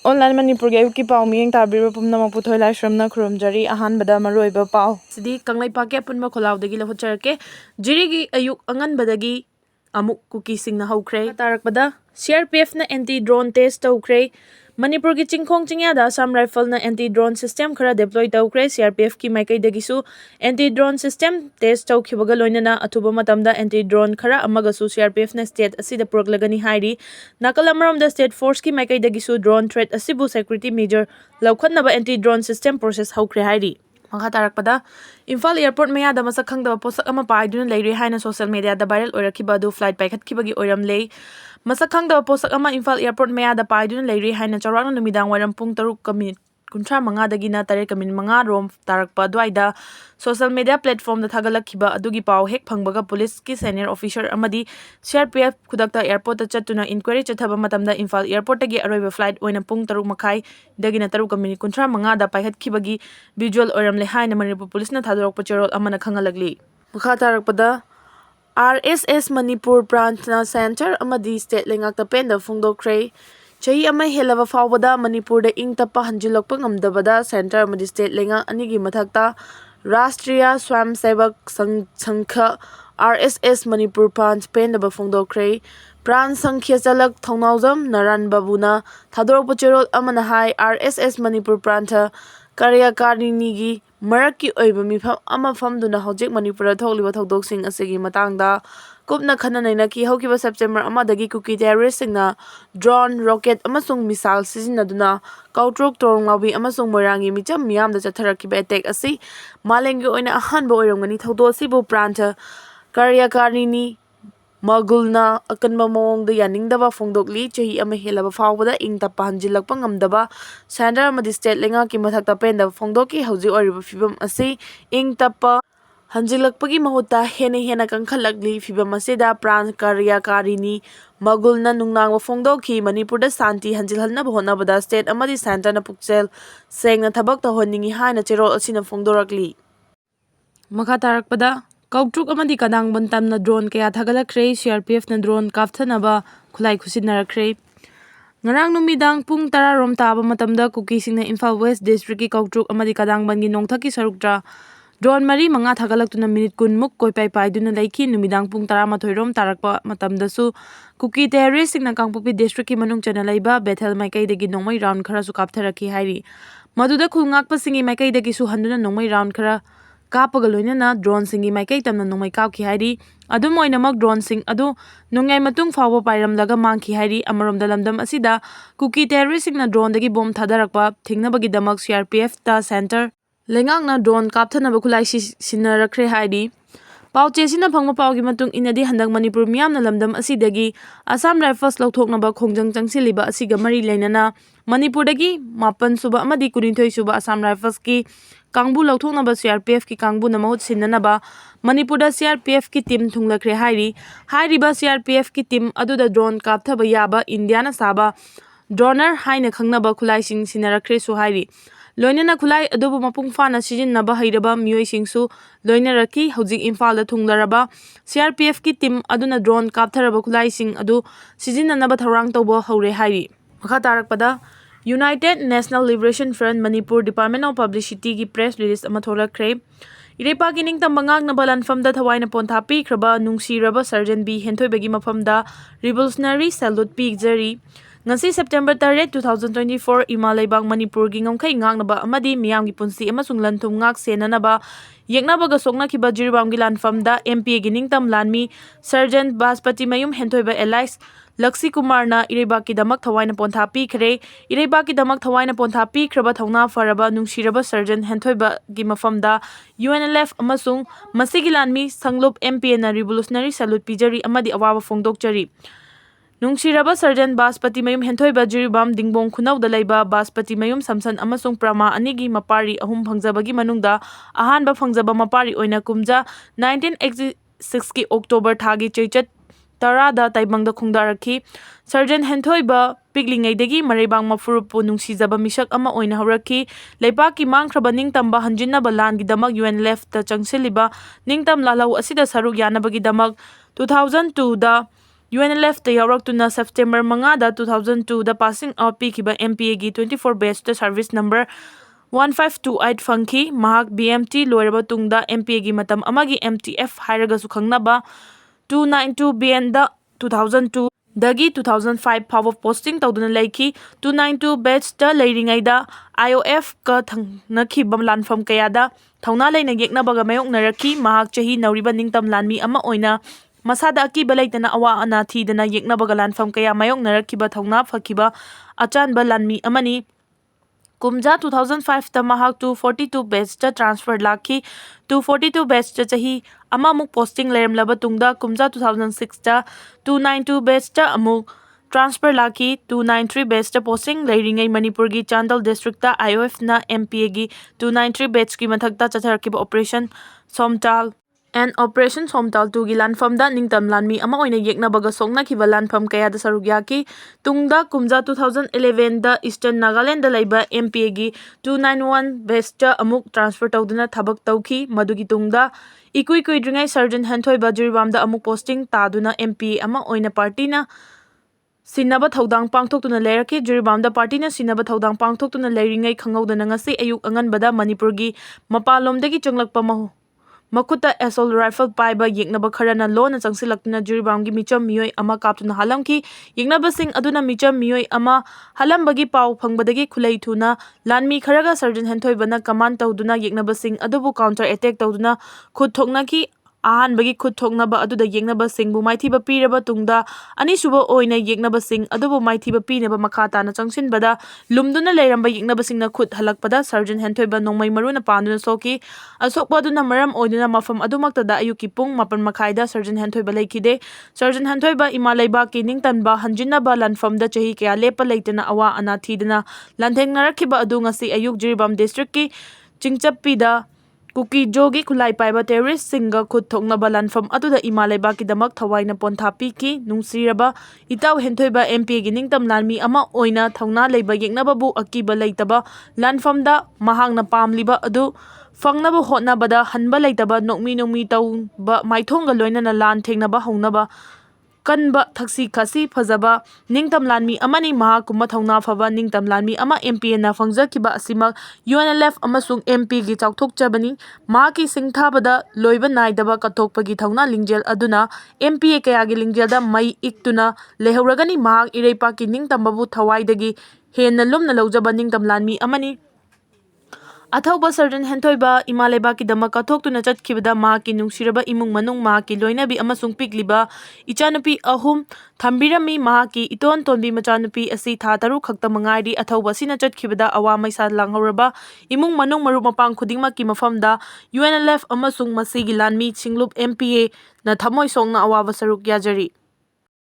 Online Manipuri ayuki pau miyeng tabiro pumnamang puthoi lai shramna khurumjari ahanbada maruoiba pau sidi kanglai pake punma kholaudagi lahucharake jirigi ayuk anganbadagi amuk kuki singna haukhre tarakpada CRPF na anti drone test taukhre Manipur ki chingkhong chingyada Assam Rifle na anti drone system khara deploy taukhre CRPF ki maikai dagisu anti drone system test taukhibga loinana athuba matamda anti drone khara amagasu CRPF na state asida puraklagani hairi nakalamaram da state force ki maikai dagisu drone threat asibu security measure laukhatnaba anti drone system process haukhre hairi Mangha tarakpada Imphal airport mayada masak khangdaba posak ama paiduna leiri haina social media da viral oirakhiba du flight paikhatkibagi oiram lei masak khangdaba posak ama Imphal airport mayada paiduna leiri haina chawrakna numidang wairam pung 3:35 dagina 3:5 rom tarakpa dwaida social media platform da thagalakhiba adugi pau hek phangbaga police ki senior officer amadi CRPF khudakta airport ta chatuna inquiry chathaba matamda Imphal airport tagi aroiba flight oina pung 3:30 dagina 3:35 da paikhatkibagi visual oiram le haina Manipur police na thadorokpa cherol amana khangalagli makha tarakpada RSS Manipur branch na center amadi state lengakta penda phungdokre Chahi ama helava fawbada Manipur da ing tapa hanjilokpa ngamdabada center amadi state lenga anigi mathakta Rashtriya Swayamsevak Sangha RSS Manipur branch pendaba phongdokre Pran Sankhya Chalak Thongnaujam Naran Babuna Thadorokpa cherol amana hai RSS Manipur branch Karyakarinigi Maraki oiba mifam ama famduna hojik Manipur thokliba thodok-sing asigi matangda Kupna khananaina ki haukiba September amadagi kuki terrorist singna drone rocket amasung missile sizinaduna kautrok toronglawi amasung moirangi micham miyamda chatharakiba attack asi malengi oina ahanba oirongani thodo asibu pranta Karyakarini Magulna akanba mawongda yaningdaba phongdokli chahi ama helaba fawbada ing tappa hanjilakpa ngamdaba center amadi state lenga ki mathakta penda phongdoki hauji oiriba fibam asi ing tappa hanjilakpagi mahutta hena kangkhalakli fibam asida pran Karyakarini Magulna nungnangwa phongdokhi Manipurda santi hanjilhalna bhonabada state amadi center na pukchel sengna thabak tahonningi haina cherol asina phongdorakli makha tarakpada Kautruk amadi kadangban tamna drone kaya thagalakre CRPF na drone kafthanaba khulai khusinnarakre Ngarang numidang pung 10 rom taba matamda kuki singna Imphal West District ki Kautruk amadi kadangban gi nongthaki saruktra drone mari manga thagalaktuna minute kun muk koipai paiduna laiki numidang pung 12 rom tarakpa matamdasu kuki terrorist singna Kangpopi district ki manung chana laiba Bethel maikai dagi nongmai round khara su kaptharaki hairi maduda khulngakpa singi maikai dagi su handuna nongmai round khara kapaga loinana drone singi maikai tamna nongmai kapki hairi adum oinamak drone sing adu nongai matung fawba pairamlaga mangki hairi amaromda lamdam asida kuki terrorist singna drone dagi bomb thadarakpa thingnabagi damak CRPF ta center lengakna drone kapthanaba khulai sinnarakre hairi pauche sina phangma paugi matung inadi handak Manipur miyamna lamdam asidagi Assam Rifles lauthoknaba khongjang changsiliba asiga mari leinana Manipur dagi 9 suba amadi 19 suba Assam Rifles ki Kangbu lauthoknaba CRPF ki Kangbu na mahut sinnanaba Manipur da CRPF ki team thunglakre hairiba CRPF ki team aduda drone kapthaba yaba India na saba droner haina khangnaba khulai sing sinarakre su hairi Loinana khulai adubu mapung fana sijinnaba hairaba miyoi singsu loinaraki hojik Imphal da thunglaraba CRPF ki team aduna drone kaptharaba khulai sing adu sijinnanaba tharang tawba haure hairi makha tarakpada United National Liberation Front Manipur Department of Publicity ki press release ama tholakre Irepa ki ningtamba ngaknaba lanfamda thawaina pontha pikraba nungsiraba Sergeant B Henthoi mafamda revolutionary salute pigzari ngasi September 3, 2024 Imalaibang Manipur gi ngomkhai ngaknaba amadi miyamgi punsi amasung lanthum ngak senanaba yeknabaga soknakiba Jiribam gi lanfamda MP gi ningtam lanmi Sergeant Baspati Mayum Henthoiba Elias Laksi Kumarna Irebaki damak thawaina pontha pikhre Irebaki damak thawaina pontha pikraba thongna faraba nungsiraba Sergeant Henthoiba gi mafamda UNLF amasung masigi lanmi Sanglup MP na revolutionary salute pijari amadi awaba phongdokchari Nungsiraba Sergeant Baspati Mayum Henthoiba Jiribam Dingbong Khunauda laiba Baspati Mayum Samsan amasung Prama anigi mapari ahum phangjabagi manungda ahanba phangjaba mapari oina kumja 1986 ki October thagi chechat Tarada taibangda khungdarakhi Sergeant Henthoiba piglingaidagi marebang mafurupu nungsijaba misak ama oina haurakhi leipaki mangkhraba ningtamba hanjinnaba langi damak UNLF ta changsiliba ningtam lalau asida saruk yanabagi damak 2002 da UNLF ta yauraktuna September 5 2002 da passing out pikiba MPA gi 24 batch ta service number 1528 fangki mahak BMT loiraba tungda MPA gi matam amagi MTF hairaga su khangnaba 292 BN da 2002 dagi 2005 power posting tawduna laiki 292 batch ta leiringaida IOF ka thangnaki bam lanfam kayada thawna leina yeknabaga mayoknaraki mahak chahi nauriba ningtam lanmi ama oina masada akiba leitana awa ana thidana yeknabaga lanfam kaya mayoknarakiba thawna phakiba achanba lanmi amani Kumja 2005 ta mahak 242 batch ta transfer lakhi 242 batch ta chahi amamuk posting lerem laba tungda Kumja 2006 ta 292 batch ta amuk transfer lakhi 293 batch ta posting leiringai Manipur gi Chandal district ta IOF na MPA gi 293 batch ki mathak ta chatharkiba operation Somtal and Operation Somtal 2 gi lanfam da ningtam lanmi ama oina yeknabaga soknakiba lanfam kaya da saruk yaki tungda Kumja 2011 da Eastern Nagaland da laiba MPA gi 291 batch ta amuk transfer tawduna thabak tawki madugi tungda ikui kuidringai Sergeant Hanthoi Jiribam da amuk posting taduna MPA ama oina party na Sinaba thaudang pangthoktuna leraki Jiribam da party na sinaba thaudang pangthoktuna leiringai khangawdana ngasi ayuk anganbada Manipur gi mapalomdagi changlakpa Makuta assault rifle paiba yeknaba kharana lona changsilakna Jiribam gi micham miyoi ama kaptuna halamki yeknaba sing aduna micham miyoi ama halambagi pau phangbadagi khulai thuna lanmi kharaga Sergeant Hanthoi bana command tawduna yeknaba sing adubu counter attack tawduna khut thokna ki ahanbagi khut thoknaba aduda yeknaba singbu maithiba piraba tungda anisuba oina yeknaba sing adubu maithiba pinaba makhata na changsinbada lumduna leiramba yeknaba singna khut halakpada Sergeant Hanthoi ba nongmai maruna panduna soki asokpa aduna maram oiduna mafam adumakta da ayuki pung 7:30 da Sergeant Hanthoi ba leikide Sergeant Hanthoi ba ima leiba ki ningtanba hanjinaba lanfam da chahi kya lepa leitana awa ana thidana lanthengnarakhiba adu ngasi ayuk Jiribam district ki chingchappi da Kuki jogi Khutlai paiba terrorist singa khut thoknaba lanfam aduda ima leiba ki damak thawaina ponthapi ki nungsiraba itaw Hanthoi MP gi ningtam lanmi ama oina thawna leiba yeknaba bu akiba leitaba lanfam da mahangna pamliba adu fangnaba hotnabada hanba leitaba nokmi tawba maithonga loinana lan thengnaba hongnaba kanba thaksi khasi phajaba ningtam lanmi amani mahakuma thawna phaba ningtam lanmi ama MP na phangjakiba asima UNLF amasung MP gi chawthokchabani mahaki singthabada loiba naidaba kathokpagi thawna lingjel aduna MP kaya gi lingjada mai iktuna lehoragani mahak ireipa ki ningtambabu thawaidagi henna lumna lawjaba ningtam lanmi amani Athauba Sergeant Hanthoi ba imaleba ki dama kathoktu na chatkibada ma ki nungsiraba imung manung ma ki loinabi amasung pikliba ichanupi ahum thambirami ma ki iton tonbi machanupi asi tha taru khakta mangairi athauba sina chatkibada awa maisa langhoraba imung manung maru mapang khudingma ki mafamda UNLF amasung masigi lanmi singlup MPA na thamoi songna awa saruk yajari